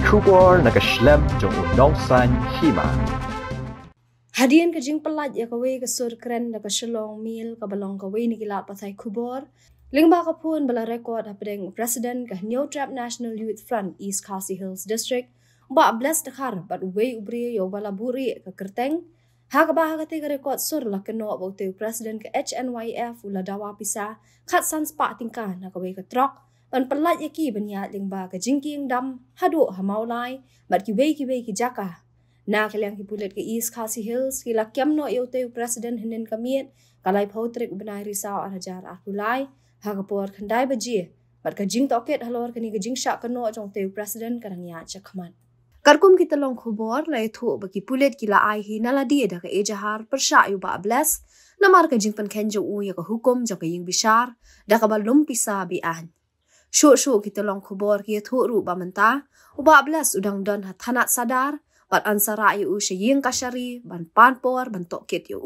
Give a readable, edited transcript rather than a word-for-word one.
kubor nakaslem jong udongsan Hima. Hadien ka jing pelat ya kawe ka sur keren da ka shalong mil ka balong kawe ni kilat patai kubor. Lingba ka pun bala rekod hapedeng President ka Hnyf National Youth Front East Khasi Hills District. Ba bless dakar bat we ubri yo bala buri ka kerteng. Ha ka ba ka te ka rekod sur la keno about President ka Hnyf ula Dawa Pisa khat sans pa tingka na kawe ka Trok. Ban pelat ya ki banya lingba ka Jingkynnoh hadu hamaulai bat ki jaka. Na kaliang kipulit ke East Khasi Hills kila kiamno yote President hinin kamiet kalai pautrik benai risau arajar akulai hagapor khandai baji bat ka jing toket halor kani ka jing Shah kano jong te President karangya chakman karkum kita long khubor lai thu baki pulit kila ai hi naladi da ka ejahar persha yu ba bless namar ka jing pan khenjo u ya ka hukum jong ka ying bishar da ka balum Pisa Beaiñ shu kita long khubor ki thu ru ba menta u ba bless udang don hathanat sadar bat ansara yu shaying kashari ban panpor ban toket yu